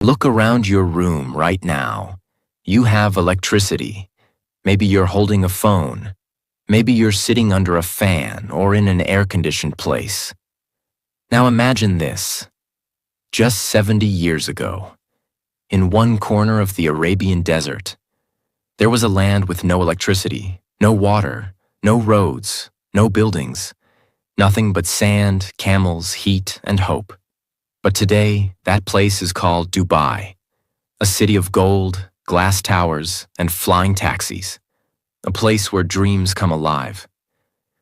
Look around your room right now. You have electricity. Maybe you're holding a phone. Maybe you're sitting under a fan or in an air-conditioned place. Now imagine this. Just 70 years ago, in one corner of the Arabian desert, there was a land with no electricity, no water, no roads, no buildings, nothing but sand, camels, heat, and hope. But today, that place is called Dubai, a city of gold, glass towers, and flying taxis, a place where dreams come alive,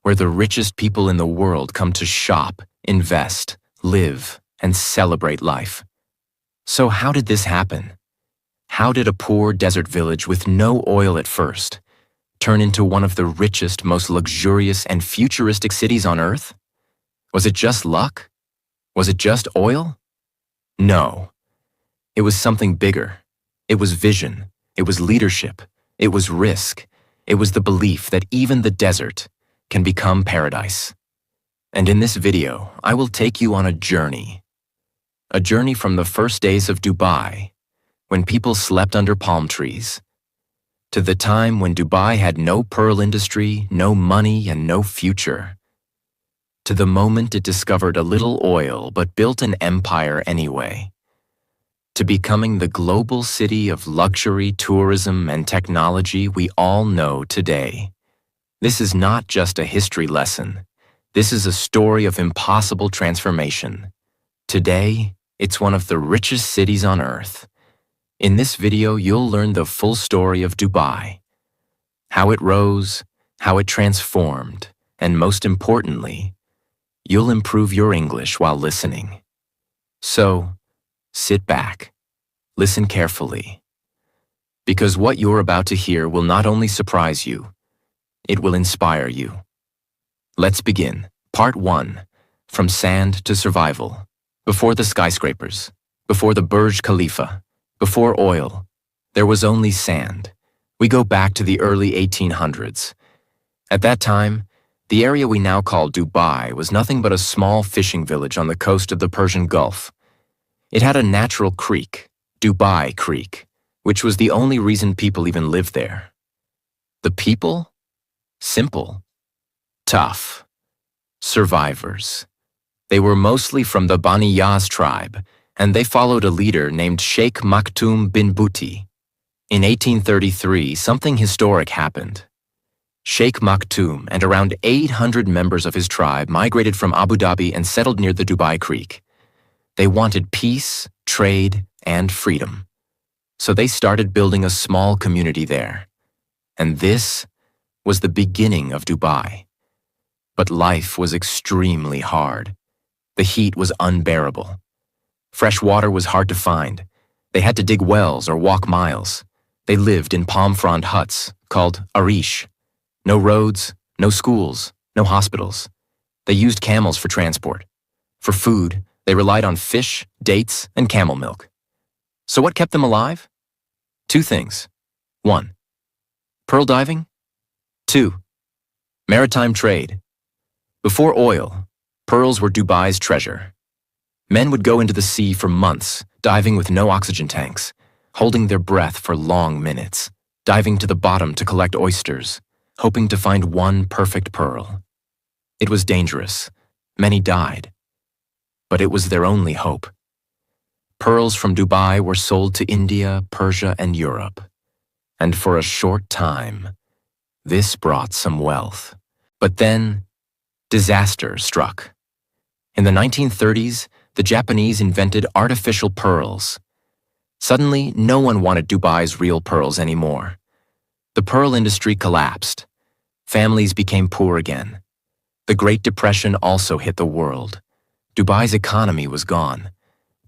where the richest people in the world come to shop, invest, live, and celebrate life. So how did this happen? How did a poor desert village with no oil at first turn into one of the richest, most luxurious, and futuristic cities on Earth? Was it just luck? Was it just oil? No. It was something bigger. It was vision. It was leadership. It was risk. It was the belief that even the desert can become paradise. And in this video, I will take you on a journey. A journey from the first days of Dubai, when people slept under palm trees, to the time when Dubai had no pearl industry, no money, and no future, to the moment it discovered a little oil but built an empire anyway, to becoming the global city of luxury, tourism, and technology we all know today. This is not just a history lesson. This is a story of impossible transformation. Today, it's one of the richest cities on Earth. In this video, you'll learn the full story of Dubai, how it rose, how it transformed, and most importantly, you'll improve your English while listening. So, sit back, listen carefully, because what you're about to hear will not only surprise you, it will inspire you. Let's begin. Part 1, From Sand to Survival. Before the skyscrapers, before the Burj Khalifa, before oil, there was only sand. We go back to the early 1800s. At that time, the area we now call Dubai was nothing but a small fishing village on the coast of the Persian Gulf. It had a natural creek, Dubai Creek, which was the only reason people even lived there. The people? Simple. Tough. Survivors. They were mostly from the Bani Yas tribe, and they followed a leader named Sheikh Maktoum bin Bouti. In 1833, something historic happened. Sheikh Maktoum and around 800 members of his tribe migrated from Abu Dhabi and settled near the Dubai Creek. They wanted peace, trade, and freedom. So they started building a small community there. And this was the beginning of Dubai. But life was extremely hard. The heat was unbearable. Fresh water was hard to find. They had to dig wells or walk miles. They lived in palm frond huts called arish. No roads, no schools, no hospitals. They used camels for transport. For food, they relied on fish, dates, and camel milk. So what kept them alive? 2 things. 1. Pearl diving. 2. Maritime trade. Before oil, pearls were Dubai's treasure. Men would go into the sea for months, diving with no oxygen tanks, holding their breath for long minutes, diving to the bottom to collect oysters, hoping to find one perfect pearl. It was dangerous. Many died. But it was their only hope. Pearls from Dubai were sold to India, Persia, and Europe. And for a short time, this brought some wealth. But then, disaster struck. In the 1930s, the Japanese invented artificial pearls. Suddenly, no one wanted Dubai's real pearls anymore. The pearl industry collapsed. Families became poor again. The Great Depression also hit the world. Dubai's economy was gone.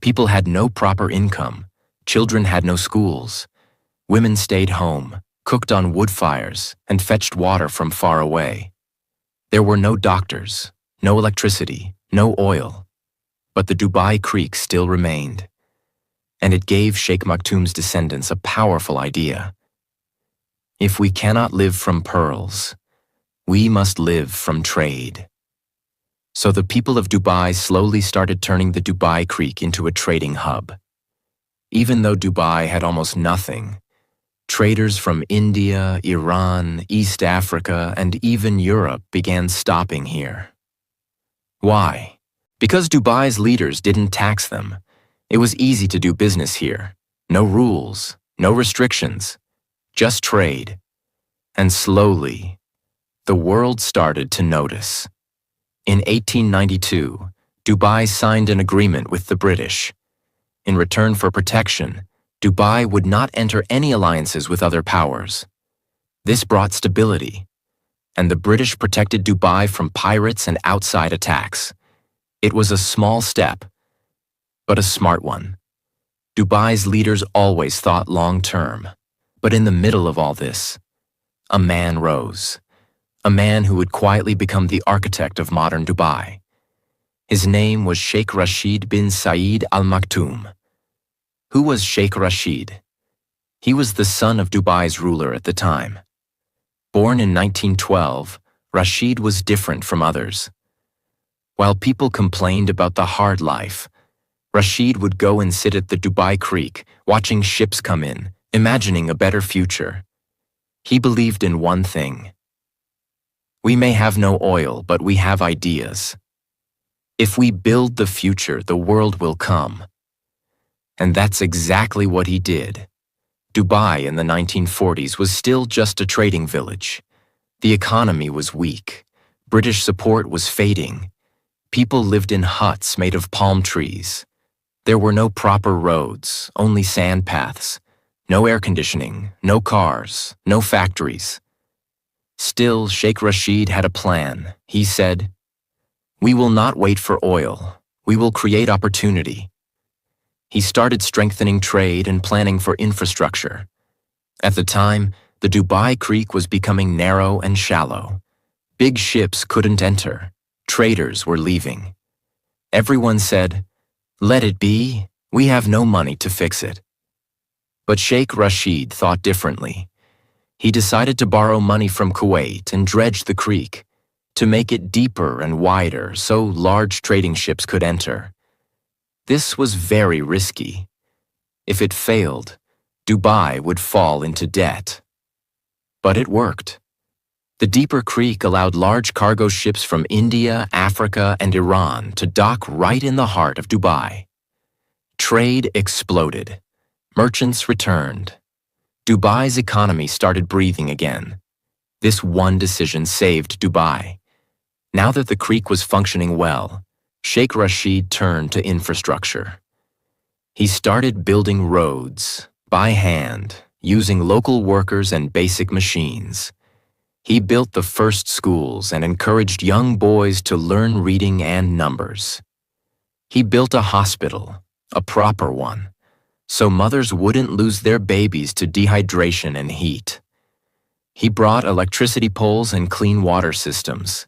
People had no proper income. Children had no schools. Women stayed home, cooked on wood fires, and fetched water from far away. There were no doctors, no electricity, no oil. But the Dubai Creek still remained. And it gave Sheikh Maktoum's descendants a powerful idea. If we cannot live from pearls, we must live from trade. So the people of Dubai slowly started turning the Dubai Creek into a trading hub. Even though Dubai had almost nothing, traders from India, Iran, East Africa, and even Europe began stopping here. Why? Because Dubai's leaders didn't tax them. It was easy to do business here. No rules, no restrictions, just trade. And slowly, the world started to notice. In 1892, Dubai signed an agreement with the British. In return for protection, Dubai would not enter any alliances with other powers. This brought stability, and the British protected Dubai from pirates and outside attacks. It was a small step, but a smart one. Dubai's leaders always thought long-term, but in the middle of all this, a man rose. A man who would quietly become the architect of modern Dubai. His name was Sheikh Rashid bin Saeed Al Maktoum. Who was Sheikh Rashid? He was the son of Dubai's ruler at the time. Born in 1912, Rashid was different from others. While people complained about the hard life, Rashid would go and sit at the Dubai Creek, watching ships come in, imagining a better future. He believed in one thing. We may have no oil, but we have ideas. If we build the future, the world will come. And that's exactly what he did. Dubai in the 1940s was still just a trading village. The economy was weak. British support was fading. People lived in huts made of palm trees. There were no proper roads, only sand paths. No air conditioning, no cars, no factories. Still, Sheikh Rashid had a plan. He said, "We will not wait for oil. We will create opportunity." He started strengthening trade and planning for infrastructure. At the time, the Dubai Creek was becoming narrow and shallow. Big ships couldn't enter. Traders were leaving. Everyone said, "Let it be. We have no money to fix it." But Sheikh Rashid thought differently. He decided to borrow money from Kuwait and dredge the creek, to make it deeper and wider so large trading ships could enter. This was very risky. If it failed, Dubai would fall into debt. But it worked. The deeper creek allowed large cargo ships from India, Africa, and Iran to dock right in the heart of Dubai. Trade exploded. Merchants returned. Dubai's economy started breathing again. This one decision saved Dubai. Now that the creek was functioning well, Sheikh Rashid turned to infrastructure. He started building roads, by hand, using local workers and basic machines. He built the first schools and encouraged young boys to learn reading and numbers. He built a hospital, a proper one, so mothers wouldn't lose their babies to dehydration and heat. He brought electricity poles and clean water systems.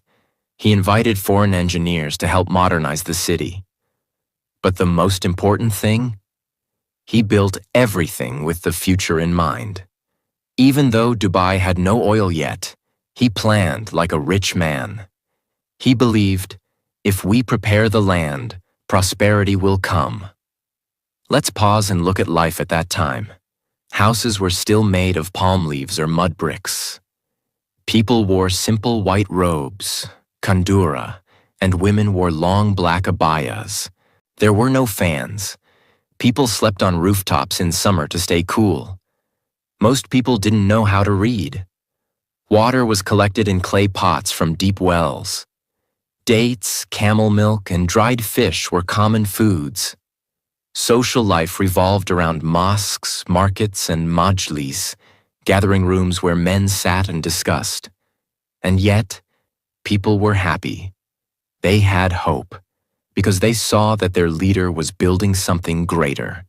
He invited foreign engineers to help modernize the city. But the most important thing? He built everything with the future in mind. Even though Dubai had no oil yet, he planned like a rich man. He believed, if we prepare the land, prosperity will come. Let's pause and look at life at that time. Houses were still made of palm leaves or mud bricks. People wore simple white robes, kandura, and women wore long black abayas. There were no fans. People slept on rooftops in summer to stay cool. Most people didn't know how to read. Water was collected in clay pots from deep wells. Dates, camel milk, and dried fish were common foods. Social life revolved around mosques, markets, and majlis, gathering rooms where men sat and discussed. And yet, people were happy. They had hope, because they saw that their leader was building something greater.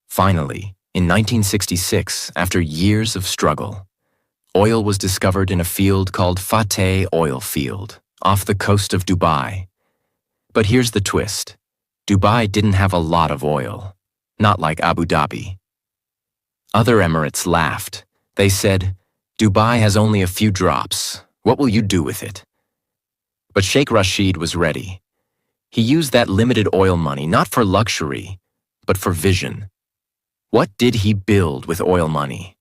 Finally, in 1966, after years of struggle, oil was discovered in a field called Fateh Oil Field, off the coast of Dubai. But here's the twist. Dubai didn't have a lot of oil, not like Abu Dhabi. Other emirates laughed. They said, "Dubai has only a few drops. What will you do with it?" But Sheikh Rashid was ready. He used that limited oil money not for luxury, but for vision. What did he build with oil money?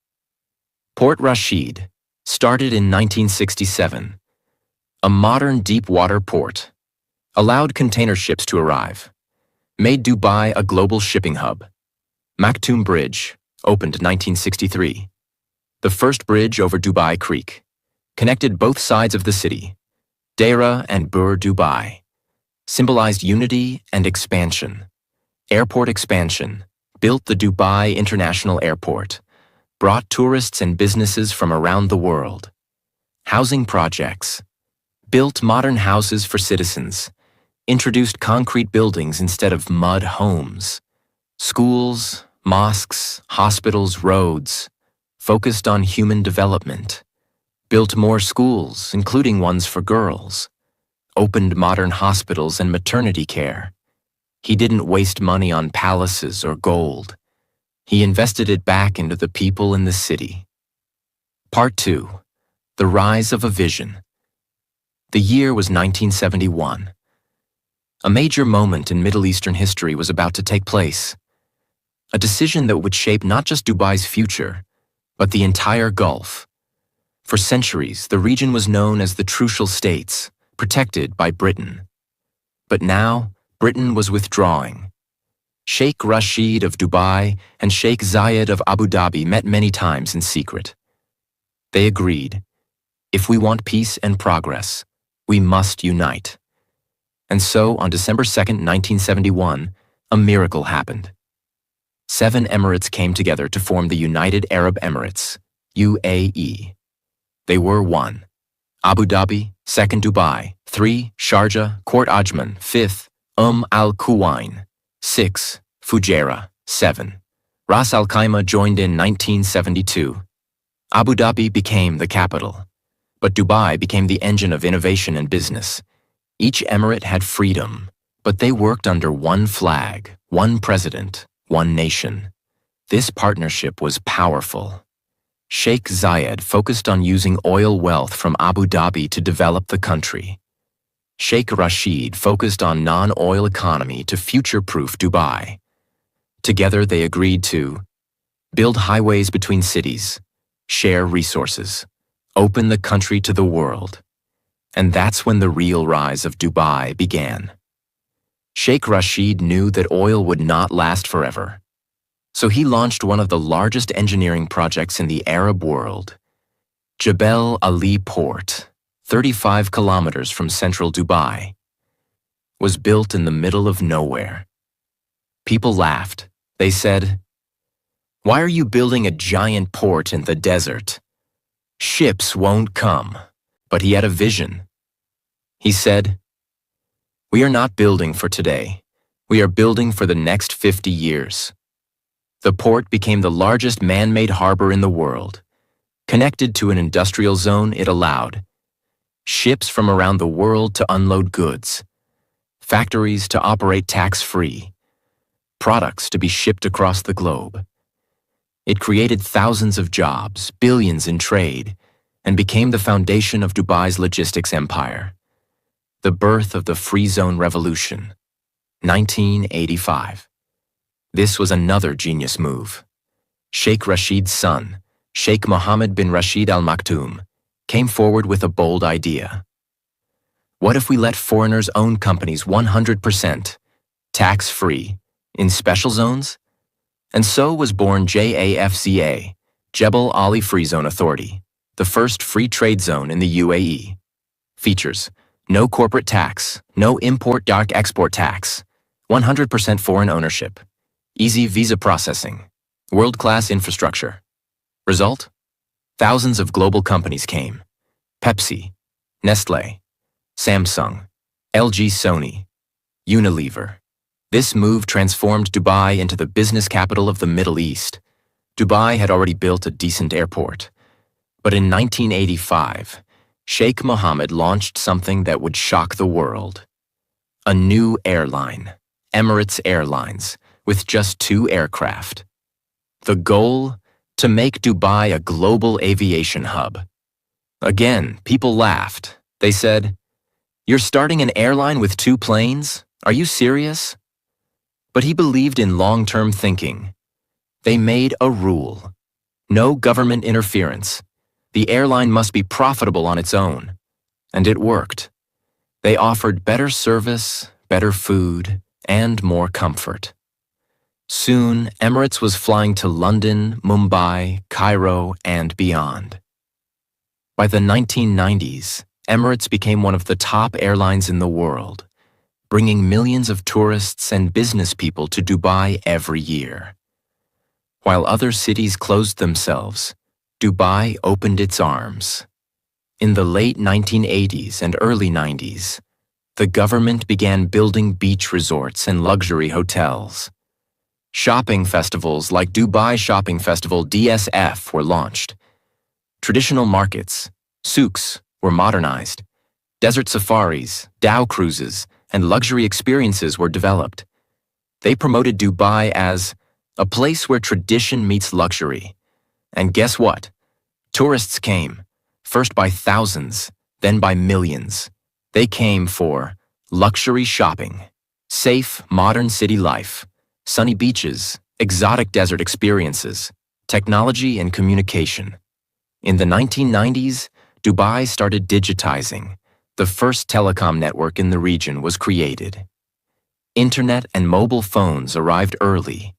Port Rashid, started in 1967, a modern deep-water port, allowed container ships to arrive, made Dubai a global shipping hub. Maktoum Bridge, opened 1963, the first bridge over Dubai Creek, connected both sides of the city. Deira and Bur Dubai, symbolized unity and expansion. Airport expansion, built the Dubai International Airport, brought tourists and businesses from around the world. Housing projects, built modern houses for citizens, introduced concrete buildings instead of mud homes. Schools, mosques, hospitals, roads, focused on human development. Built more schools, including ones for girls. Opened modern hospitals and maternity care. He didn't waste money on palaces or gold. He invested it back into the people in the city. Part 2. The Rise of a Vision. The year was 1971. A major moment in Middle Eastern history was about to take place. A decision that would shape not just Dubai's future, but the entire Gulf. For centuries, the region was known as the Trucial States, protected by Britain. But now, Britain was withdrawing. Sheikh Rashid of Dubai and Sheikh Zayed of Abu Dhabi met many times in secret. They agreed, if we want peace and progress, we must unite. And so, on December 2, 1971, a miracle happened. 7 emirates came together to form the United Arab Emirates, UAE. They were 1. Abu Dhabi, 2nd Dubai, 3. Sharjah, Port Ajman, 5th, Al Quwain, 6. Fujairah, 7. Ras Al Khaimah joined in 1972. Abu Dhabi became the capital, but Dubai became the engine of innovation and business. Each emirate had freedom, but they worked under one flag, one president, one nation. This partnership was powerful. Sheikh Zayed focused on using oil wealth from Abu Dhabi to develop the country. Sheikh Rashid focused on non-oil economy to future-proof Dubai. Together they agreed to build highways between cities, share resources, open the country to the world. And that's when the real rise of Dubai began. Sheikh Rashid knew that oil would not last forever. So he launched one of the largest engineering projects in the Arab world. Jebel Ali Port, 35 kilometers from central Dubai, was built in the middle of nowhere. People laughed. They said, "Why are you building a giant port in the desert? Ships won't come." But he had a vision. He said, "We are not building for today. We are building for the next 50 years." The port became the largest man-made harbor in the world. Connected to an industrial zone, it allowed ships from around the world to unload goods, factories to operate tax-free, products to be shipped across the globe. It created thousands of jobs, billions in trade, and became the foundation of Dubai's logistics empire. The birth of the Free Zone Revolution, 1985. This was another genius move. Sheikh Rashid's son, Sheikh Mohammed bin Rashid Al Maktoum, came forward with a bold idea. What if we let foreigners own companies 100%, tax-free, in special zones? And so was born JAFZA, Jebel Ali Free Zone Authority, the first free trade zone in the UAE. Features: no corporate tax, no import-export tax, 100% foreign ownership, easy visa processing, world-class infrastructure. Result? Thousands of global companies came. Pepsi, Nestle, Samsung, LG, Sony, Unilever. This move transformed Dubai into the business capital of the Middle East. Dubai had already built a decent airport. But in 1985, Sheikh Mohammed launched something that would shock the world. A new airline, Emirates Airlines, with just 2 aircraft. The goal? To make Dubai a global aviation hub. Again, people laughed. They said, "You're starting an airline with 2 planes? Are you serious?" But he believed in long-term thinking. They made a rule. No government interference. The airline must be profitable on its own. And it worked. They offered better service, better food, and more comfort. Soon, Emirates was flying to London, Mumbai, Cairo, and beyond. By the 1990s, Emirates became one of the top airlines in the world, bringing millions of tourists and business people to Dubai every year. While other cities closed themselves, Dubai opened its arms. In the late 1980s and early 90s, the government began building beach resorts and luxury hotels. Shopping festivals like Dubai Shopping Festival DSF were launched. Traditional markets, souks, were modernized. Desert safaris, dhow cruises, and luxury experiences were developed. They promoted Dubai as a place where tradition meets luxury. And guess what? Tourists came, first by thousands, then by millions. They came for luxury shopping, safe, modern city life, sunny beaches, exotic desert experiences, technology and communication. In the 1990s, Dubai started digitizing. The first telecom network in the region was created. Internet and mobile phones arrived early.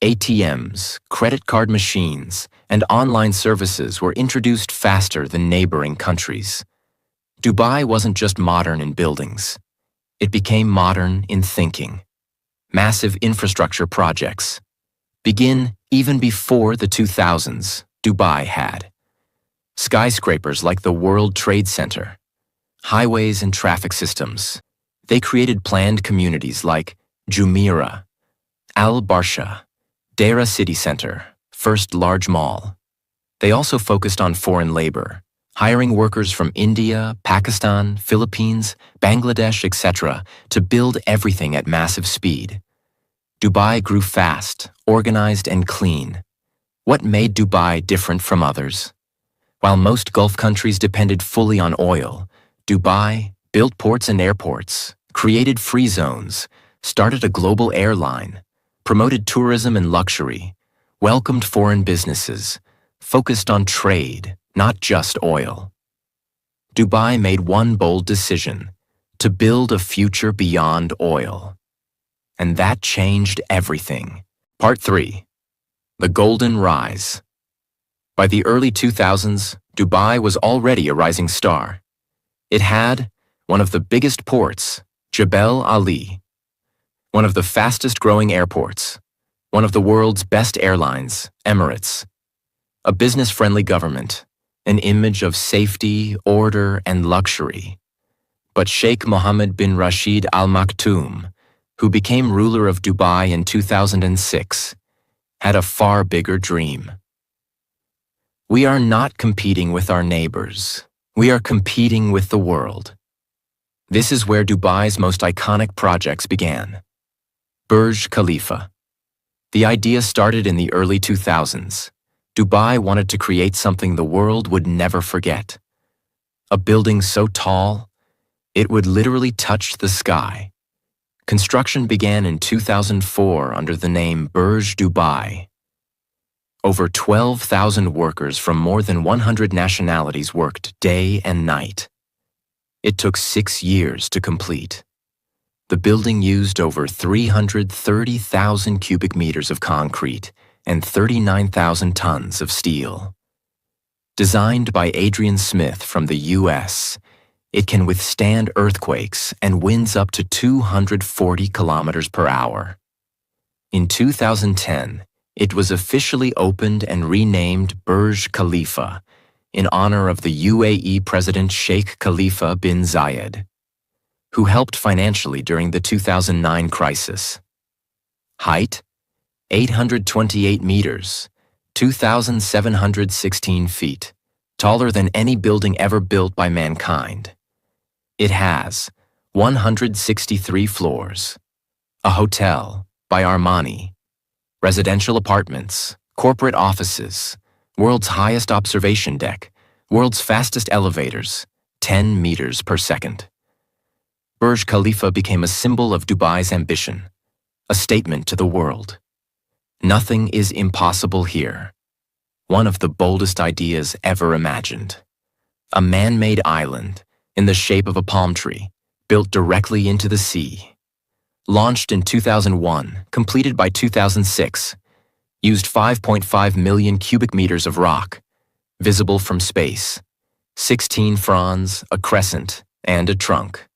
ATMs, credit card machines, and online services were introduced faster than neighboring countries. Dubai wasn't just modern in buildings. It became modern in thinking. Massive infrastructure projects begin even before the 2000s. Dubai had skyscrapers like the World Trade Center, highways and traffic systems. They created planned communities like Jumeirah, Al Barsha, Deira City Center, first large mall. They also focused on foreign labor, hiring workers from India, Pakistan, Philippines, Bangladesh, etc. to build everything at massive speed. Dubai grew fast, organized, and clean. What made Dubai different from others? While most Gulf countries depended fully on oil, Dubai built ports and airports, created free zones, started a global airline, promoted tourism and luxury, welcomed foreign businesses, focused on trade, not just oil. Dubai made one bold decision: to build a future beyond oil. And that changed everything. Part 3. The Golden Rise. By the early 2000s, Dubai was already a rising star. It had one of the biggest ports, Jebel Ali, one of the fastest-growing airports, one of the world's best airlines, Emirates, a business-friendly government, an image of safety, order, and luxury. But Sheikh Mohammed bin Rashid Al Maktoum, who became ruler of Dubai in 2006, had a far bigger dream. We are not competing with our neighbors. We are competing with the world. This is where Dubai's most iconic projects began. Burj Khalifa. The idea started in the early 2000s. Dubai wanted to create something the world would never forget. A building so tall, it would literally touch the sky. Construction began in 2004 under the name Burj Dubai. Over 12,000 workers from more than 100 nationalities worked day and night. It took 6 years to complete. The building used over 330,000 cubic meters of concrete and 39,000 tons of steel. Designed by Adrian Smith from the US, it can withstand earthquakes and winds up to 240 kilometers per hour. In 2010, it was officially opened and renamed Burj Khalifa in honor of the UAE President Sheikh Khalifa bin Zayed, who helped financially during the 2009 crisis. Height: 828 meters, 2,716 feet, taller than any building ever built by mankind. It has 163 floors, a hotel by Armani, residential apartments, corporate offices, world's highest observation deck, world's fastest elevators, 10 meters per second. Burj Khalifa became a symbol of Dubai's ambition, a statement to the world. Nothing is impossible here. One of the boldest ideas ever imagined. A man-made island in the shape of a palm tree, built directly into the sea. Launched in 2001, completed by 2006, used 5.5 million cubic meters of rock, visible from space, 16 fronds, a crescent, and a trunk.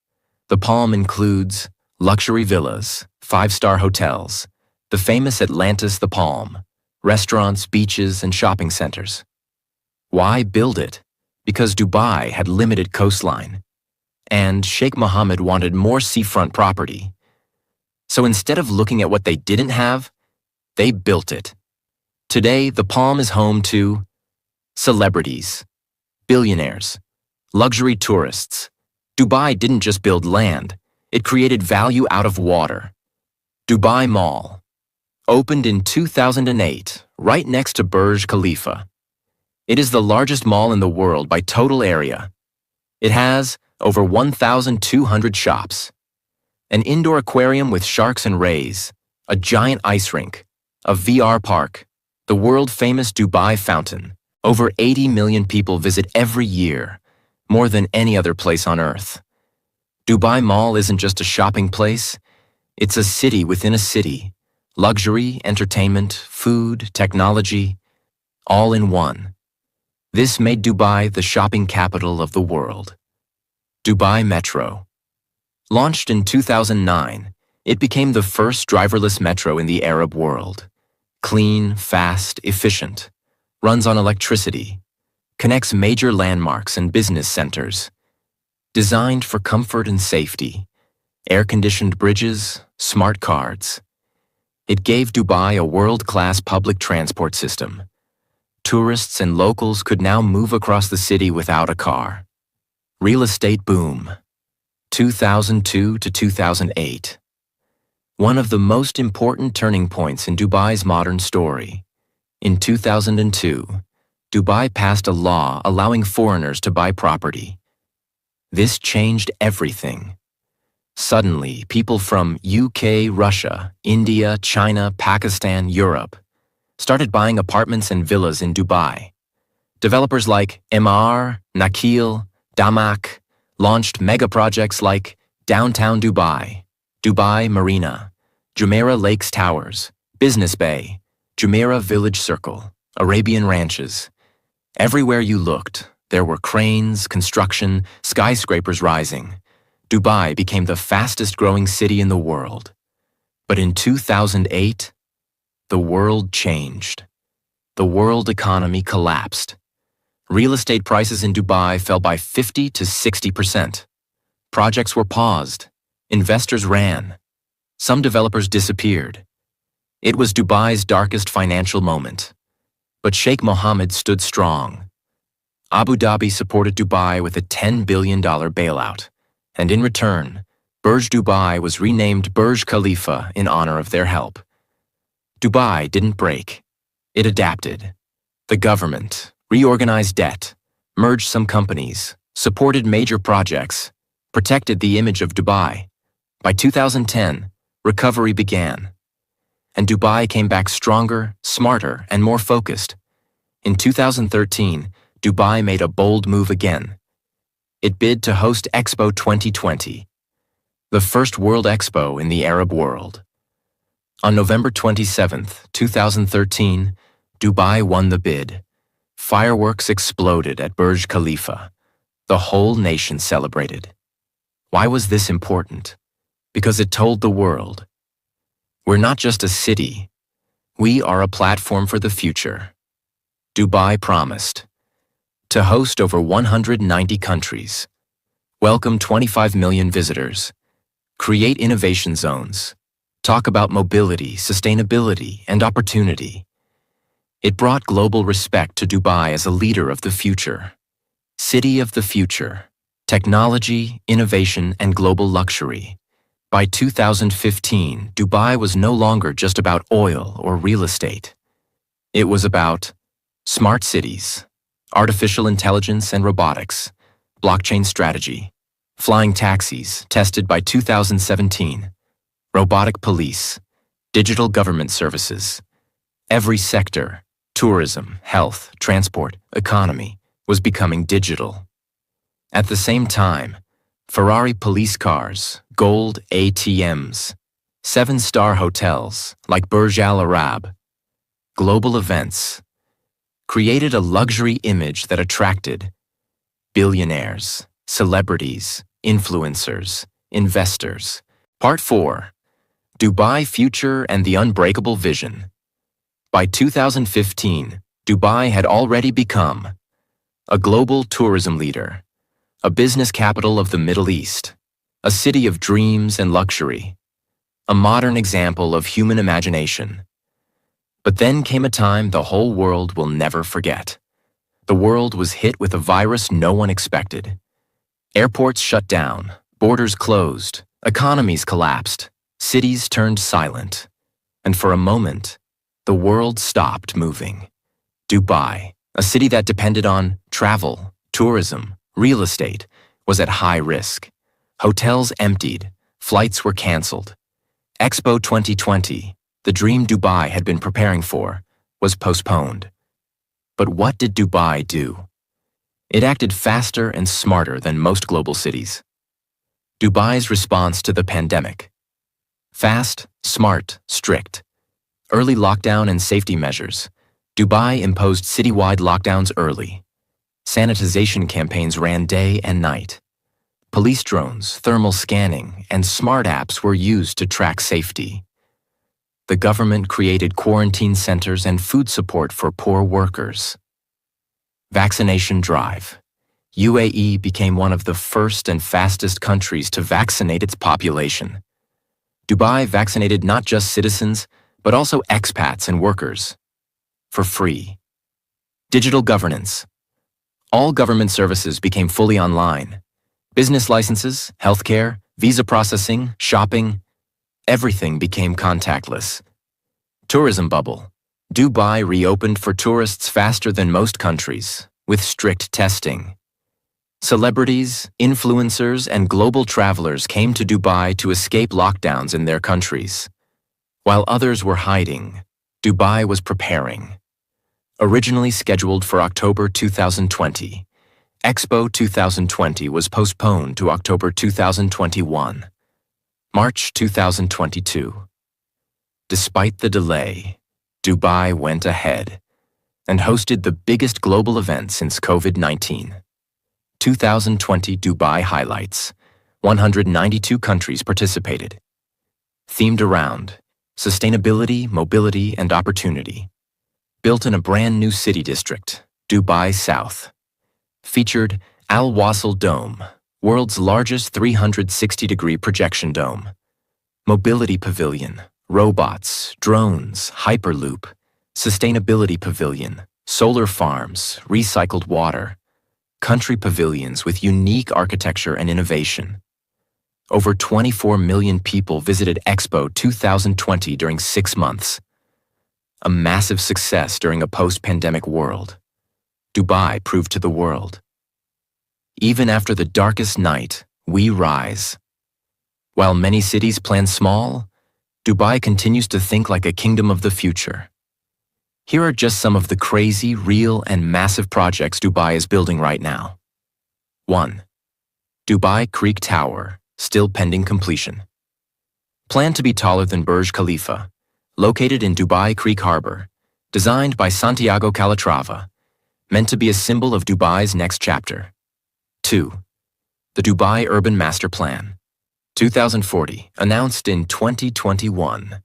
The palm includes luxury villas, 5-star hotels, the famous Atlantis the Palm, restaurants, beaches, and shopping centers. Why build it? Because Dubai had limited coastline, and Sheikh Mohammed wanted more seafront property. So instead of looking at what they didn't have, they built it. Today, the Palm is home to celebrities, billionaires, luxury tourists. Dubai didn't just build land, it created value out of water. Dubai Mall opened in 2008, right next to Burj Khalifa. It is the largest mall in the world by total area. It has over 1,200 shops, an indoor aquarium with sharks and rays, a giant ice rink, a VR park, the world-famous Dubai Fountain. Over 80 million people visit every year, more than any other place on Earth. Dubai Mall isn't just a shopping place, it's a city within a city. Luxury, entertainment, food, technology, all in one. This made Dubai the shopping capital of the world. Dubai Metro. Launched in 2009, it became the first driverless metro in the Arab world. Clean, fast, efficient, runs on electricity, connects major landmarks and business centers. Designed for comfort and safety, air-conditioned bridges, smart cards. It gave Dubai a world-class public transport system. Tourists and locals could now move across the city without a car. Real estate boom. 2002 to 2008. One of the most important turning points in Dubai's modern story. In 2002, Dubai passed a law allowing foreigners to buy property. This changed everything. Suddenly, people from UK, Russia, India, China, Pakistan, Europe started buying apartments and villas in Dubai. Developers like Emaar, Nakheel, Damak launched mega projects like Downtown Dubai, Dubai Marina, Jumeirah Lakes Towers, Business Bay, Jumeirah Village Circle, Arabian Ranches. Everywhere you looked, there were cranes, construction, skyscrapers rising. Dubai became the fastest-growing city in the world. But in 2008, the world changed. The world economy collapsed. Real estate prices in Dubai fell by 50 to 60%. Projects were paused. Investors ran. Some developers disappeared. It was Dubai's darkest financial moment. But Sheikh Mohammed stood strong. Abu Dhabi supported Dubai with a $10 billion bailout. And in return, Burj Dubai was renamed Burj Khalifa in honor of their help. Dubai didn't break. It adapted. The government reorganized debt, merged some companies, supported major projects, protected the image of Dubai. By 2010, recovery began. And Dubai came back stronger, smarter, and more focused. In 2013, Dubai made a bold move again. It bid to host Expo 2020, the first World Expo in the Arab world. On November 27, 2013, Dubai won the bid. Fireworks exploded at Burj Khalifa. The whole nation celebrated. Why was this important? Because it told the world, we're not just a city, we are a platform for the future. Dubai promised to host over 190 countries, welcome 25 million visitors, create innovation zones, talk about mobility, sustainability, and opportunity. It brought global respect to Dubai as a leader of the future. City of the future, technology, innovation, and global luxury. By 2015, Dubai was no longer just about oil or real estate. It was about smart cities, artificial intelligence and robotics, blockchain strategy, flying taxis tested by 2017, robotic police, digital government services, Every sector, tourism, health, transport, economy, was becoming digital. At the same time, Ferrari police cars, gold ATMs, seven-star hotels like Burj Al Arab, global events, created a luxury image that attracted billionaires, celebrities, influencers, investors. Part 4. Dubai Future and the Unbreakable Vision. By 2015, Dubai had already become a global tourism leader, a business capital of the Middle East, a city of dreams and luxury, a modern example of human imagination. But then came a time the whole world will never forget. The world was hit with a virus no one expected. Airports shut down, borders closed, economies collapsed, cities turned silent, and for a moment, the world stopped moving. Dubai, a city that depended on travel, tourism, real estate, was at high risk. Hotels emptied, flights were canceled. Expo 2020, the dream Dubai had been preparing for, was postponed. But what did Dubai do? It acted faster and smarter than most global cities. Dubai's response to the pandemic. Fast, smart, strict. Early lockdown and safety measures. Dubai imposed citywide lockdowns early. Sanitization campaigns ran day and night. Police drones, thermal scanning, and smart apps were used to track safety. The government created quarantine centers and food support for poor workers. Vaccination drive. UAE became one of the first and fastest countries to vaccinate its population. Dubai vaccinated not just citizens, but also expats and workers. For free. Digital governance. All government services became fully online. Business licenses, healthcare, visa processing, shopping, everything became contactless. Tourism bubble. Dubai reopened for tourists faster than most countries, with strict testing. Celebrities, influencers, and global travelers came to Dubai to escape lockdowns in their countries. While others were hiding, Dubai was preparing. Originally scheduled for October 2020, Expo 2020 was postponed to October 2021. March 2022. Despite the delay, Dubai went ahead and hosted the biggest global event since COVID-19. 2020 Dubai highlights. 192 countries participated. Themed around sustainability, mobility, and opportunity. Built in a brand new city district, Dubai South. Featured Al Wasl Dome, world's largest 360-degree projection dome. Mobility Pavilion, robots, drones, Hyperloop, Sustainability Pavilion, solar farms, recycled water, country pavilions with unique architecture and innovation. Over 24 million people visited Expo 2020 during 6 months. A massive success during a post-pandemic world. Dubai proved to the world. Even after the darkest night, we rise. While many cities plan small, Dubai continues to think like a kingdom of the future. Here are just some of the crazy, real, and massive projects Dubai is building right now. 1. Dubai Creek Tower, still pending completion. Planned to be taller than Burj Khalifa, located in Dubai Creek Harbor, designed by Santiago Calatrava, meant to be a symbol of Dubai's next chapter. 2. The Dubai Urban Master Plan, 2040, announced in 2021.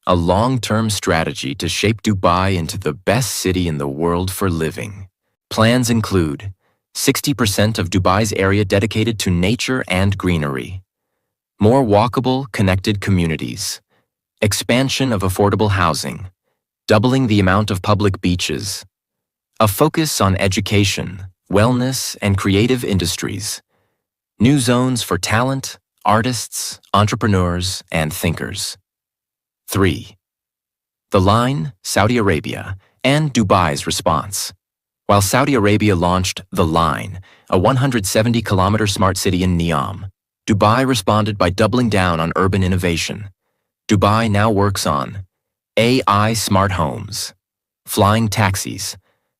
A long-term strategy to shape Dubai into the best city in the world for living. Plans include 60% of Dubai's area dedicated to nature and greenery, more walkable, connected communities, expansion of affordable housing, doubling the amount of public beaches, a focus on education, wellness, and creative industries, new zones for talent, artists, entrepreneurs, and thinkers. 3. The Line, Saudi Arabia, and Dubai's response. While Saudi Arabia launched The Line, a 170-kilometer smart city in Neom, Dubai responded by doubling down on urban innovation. Dubai now works on AI smart homes, flying taxis,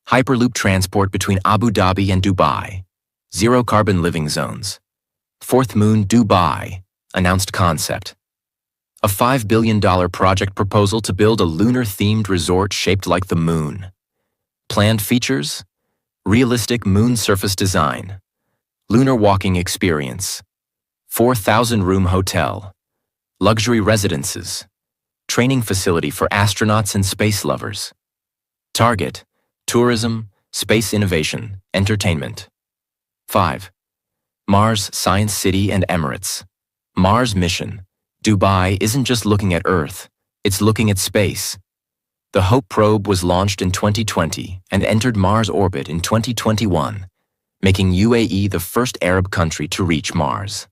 Hyperloop transport between Abu Dhabi and Dubai, zero-carbon living zones. Fourth Moon Dubai, announced concept. A $5 billion project proposal to build a lunar-themed resort shaped like the moon. Planned features: realistic moon surface design, lunar walking experience, 4,000-room hotel, luxury residences, training facility for astronauts and space lovers. Target: tourism, space innovation, entertainment. 5. Mars Science City and Emirates. Mars mission. Dubai isn't just looking at Earth, it's looking at space. The HOPE probe was launched in 2020 and entered Mars orbit in 2021, making UAE the first Arab country to reach Mars.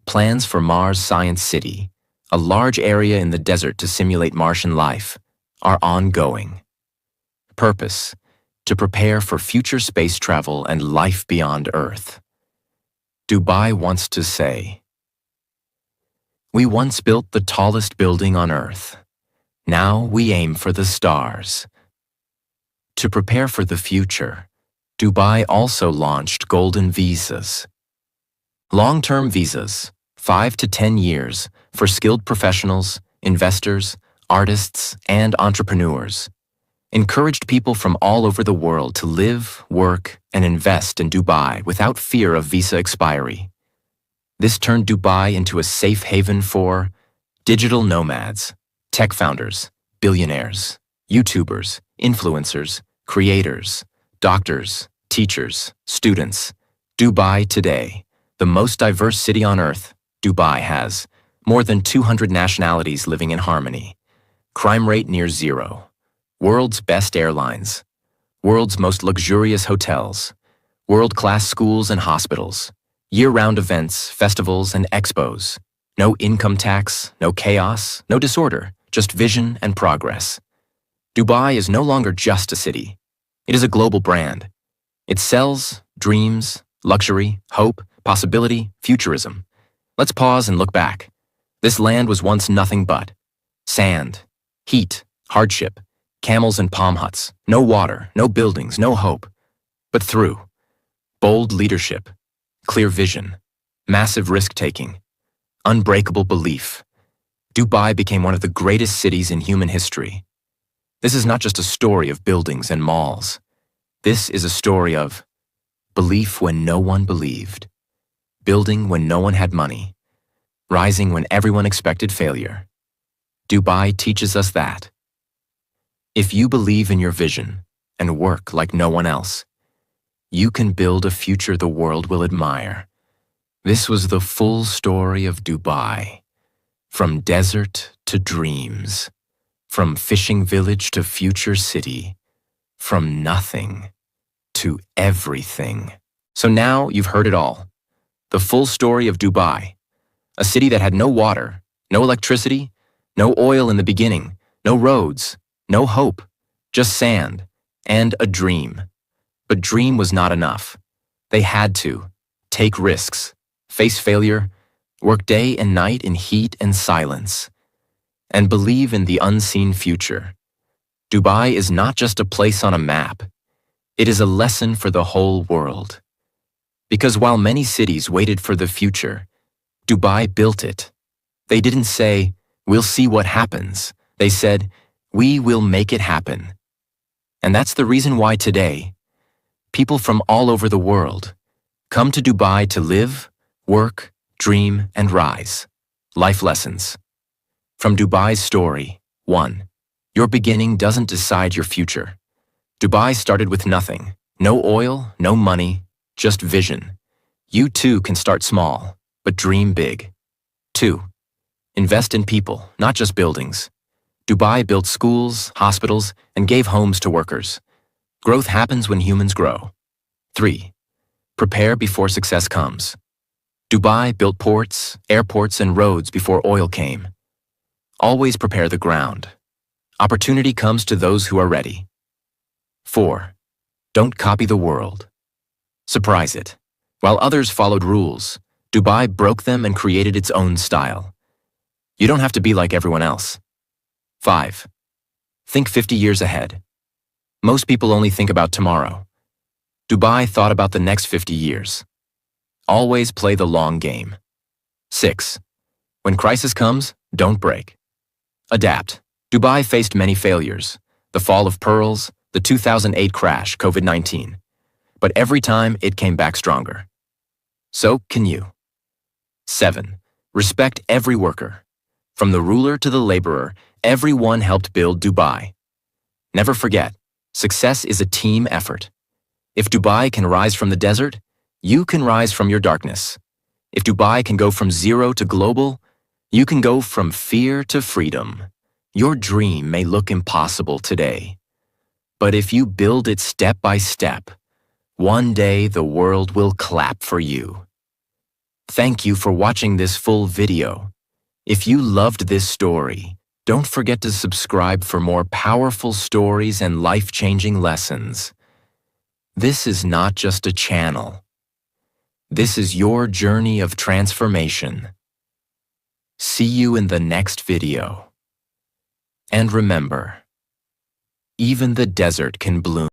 Plans for Mars Science City, a large area in the desert to simulate Martian life, are ongoing. Purpose: to prepare for future space travel and life beyond Earth. Dubai wants to say, "We once built the tallest building on Earth. Now we aim for the stars." To prepare for the future, Dubai also launched golden visas. Long-term visas, 5 to 10 years, for skilled professionals, investors, artists, and entrepreneurs, encouraged people from all over the world to live, work, and invest in Dubai without fear of visa expiry. This turned Dubai into a safe haven for digital nomads, tech founders, billionaires, YouTubers, influencers, creators, doctors, teachers, students. Dubai today, the most diverse city on Earth. Dubai has more than 200 nationalities living in harmony. Crime rate near zero. World's best airlines. World's most luxurious hotels. World-class schools and hospitals. Year-round events, festivals, and expos. No income tax, no chaos, no disorder, just vision and progress. Dubai is no longer just a city. It is a global brand. It sells dreams, luxury, hope, possibility, futurism. Let's pause and look back. This land was once nothing but sand, heat, hardship, camels and palm huts, no water, no buildings, no hope. But through bold leadership, clear vision, massive risk-taking, unbreakable belief, Dubai became one of the greatest cities in human history. This is not just a story of buildings and malls. This is a story of belief when no one believed, building when no one had money, rising when everyone expected failure. Dubai teaches us that if you believe in your vision and work like no one else, you can build a future the world will admire. This was the full story of Dubai. From desert to dreams, from fishing village to future city, from nothing to everything. So now you've heard it all. The full story of Dubai, a city that had no water, no electricity, no oil in the beginning, no roads, no hope, just sand, and a dream. But dream was not enough. They had to take risks, face failure, work day and night in heat and silence, and believe in the unseen future. Dubai is not just a place on a map. It is a lesson for the whole world. Because while many cities waited for the future, Dubai built it. They didn't say, "We'll see what happens." They said, "We will make it happen." And that's the reason why today, people from all over the world come to Dubai to live, work, dream, and rise. Life lessons. From Dubai's story, 1. Your beginning doesn't decide your future. Dubai started with nothing. No oil, no money, just vision. You too can start small, but dream big. 2. Invest in people, not just buildings. Dubai built schools, hospitals, and gave homes to workers. Growth happens when humans grow. 3. Prepare before success comes. Dubai built ports, airports, and roads before oil came. Always prepare the ground. Opportunity comes to those who are ready. 4. Don't copy the world. Surprise it. While others followed rules, Dubai broke them and created its own style. You don't have to be like everyone else. 5. Think 50 years ahead. Most people only think about tomorrow. Dubai thought about the next 50 years. Always play the long game. 6. When crisis comes, don't break. Adapt. Dubai faced many failures. The fall of Pearls, the 2008 crash, COVID-19. But every time, it came back stronger. So can you. 7. Respect every worker. From the ruler to the laborer, everyone helped build Dubai. Never forget, success is a team effort. If Dubai can rise from the desert, you can rise from your darkness. If Dubai can go from zero to global, you can go from fear to freedom. Your dream may look impossible today. But if you build it step by step, one day the world will clap for you. Thank you for watching this full video. If you loved this story, don't forget to subscribe for more powerful stories and life-changing lessons. This is not just a channel. This is your journey of transformation. See you in the next video. And remember, even the desert can bloom.